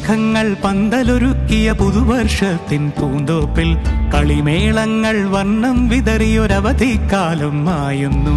മഴമേഘങ്ങൾ പന്തലൊരുക്കിയ പുതുവർഷത്തിൻ പൂന്തോപ്പിൽ കളിമേളങ്ങൾ വർണ്ണം വിതറിയൊരവധിക്കാലം മായുന്നു.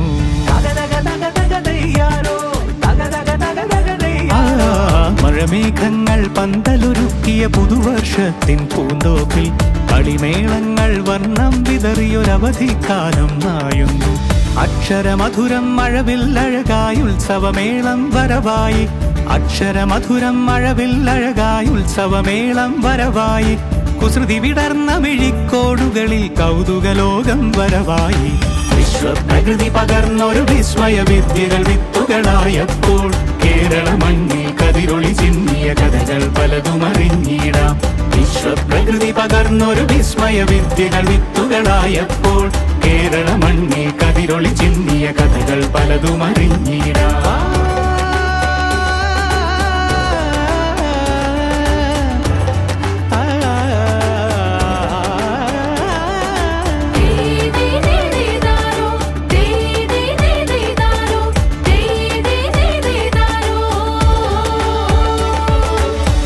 മഴമേഘങ്ങൾ പന്തലൊരുക്കിയ പുതുവർഷത്തിൻ പൂന്തോപ്പിൽ കളിമേളങ്ങൾ വർണ്ണം വിതറിയൊരവധിക്കാലം മായുന്നു. അക്ഷരമധുരം മഴവില്ലഴകായി ഉത്സവമേളം വരവായി. അക്ഷരമധുരം മഴവില്ലഴകായി ഉത്സവമേളം വരവായി. കുസൃതി വിടർന്ന മിഴിക്കോടുകളിൽ കൗതുകലോകം വരവായി. വിശ്വപ്രകൃതി പകർന്നൊരു വിസ്മയ വിദ്യകൾ വിത്തുകളായപ്പോൾ കേരള മണ്ണിൽ കതിരൊളി ചിന്നിയ കഥകൾ പലതും അറിഞ്ഞിടാം. വിശ്വപ്രകൃതി പകർന്നൊരു വിസ്മയ വിദ്യകൾ വിത്തുകളായപ്പോൾ കേരള മണ്ണിൽ കതിരൊളി ചിന്നിയ കഥകൾ പലതും അറിഞ്ഞിടാം.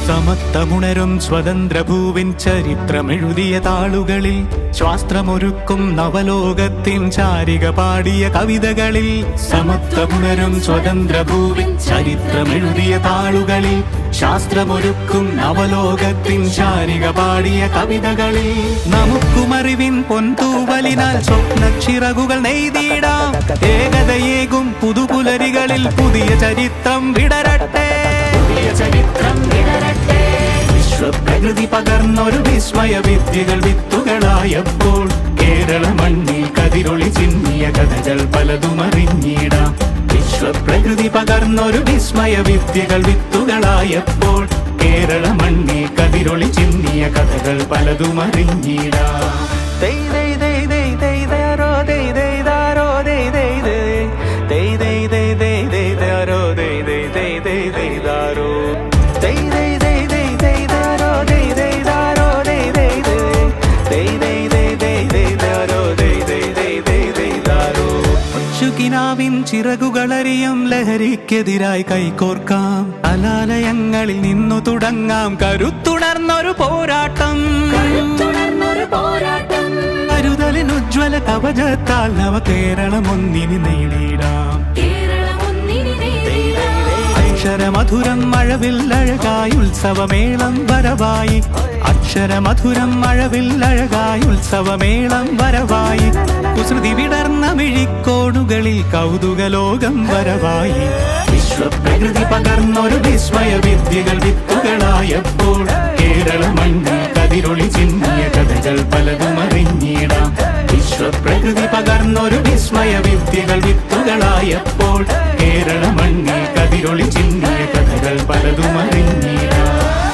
സമത്വമുണരും സ്വതന്ത്രഭൂവിൻ ചരിത്രമെഴുതിയ താളുകളിൽ ശാസ്ത്രമൊരുക്കും നവലോകത്തിൻ ചാരിക പാടിയ കവിതകളിൽ. സമത്വമുണരും സ്വതന്ത്രഭൂവിൻ ചരിത്രമെഴുതിയ താളുകളിൽ ശാസ്ത്രമൊരുക്കും നവലോകത്തിൻ ചാരിക പാടിയ കവിതകളിൽ. നമുക്കുമറിവിൻ പൊൻതൂവലിനാൽ സ്വപ്നച്ചിറകുകൾ നെയ്തിടാം. ഏകതയേകും പുതുപുലരികളിൽ പുതിയ ചരിത്രം വിടരട്ടെ. വിശ്വപ്രകൃതി പകർന്നൊരു വിസ്മയ വിദ്യകൾ വിത്തുകളായപ്പോൾ കേരള മണ്ണിൽ കതിരൊളി ചിന്നിയ കഥകൾ പലതും അറിഞ്ഞിടാം. വിശ്വപ്രകൃതി പകർന്നൊരു വിസ്മയ വിദ്യകൾ വിത്തുകളായപ്പോൾ കേരള മണ്ണിൽ കതിരൊളി ചിന്നിയ കഥകൾ പലതും അറിഞ്ഞിടാം. ിൻ ചിറകുകളറിയും ലഹരിക്കെതിരായി കൈകോർക്കാം. കലാലയങ്ങളിൽ നിന്നു തുടങ്ങാം കരുത്തുണർന്നൊരു പോരാട്ടം. കരുതലിനുജ്വല കവചത്താൽ നവ കേരളം ഒന്നിനി നേടിടാം. അക്ഷരമധുരം മഴവില്ലഴകായി ഉത്സവമേളം വരവായി. അക്ഷരമധുരം മഴവില്ലഴകായി ഉത്സവമേളം വരവായി. കുസൃതി വിടർന്ന മിഴിക്കോടുകളിൽ കൗതുകലോകം വരവായി. വിശ്വപ്രകൃതി പകർന്നൊരു വിസ്മയ വിദ്യകൾ വിത്തുകളായപ്പോൾ കേരള മണ്ണിൽ കതിരൊളി ചിന്നിയ കഥകൾ പലതും അറിഞ്ഞിടാം. വിശ്വപ്രകൃതി പകർന്നൊരു വിസ്മയ വിദ്യകൾ വിത്തുകളായപ്പോൾ കേരള മണ്ണിൽ കതിരൊളി ചിന്നിയ കഥകൾ പലതും അറിഞ്ഞിടാം.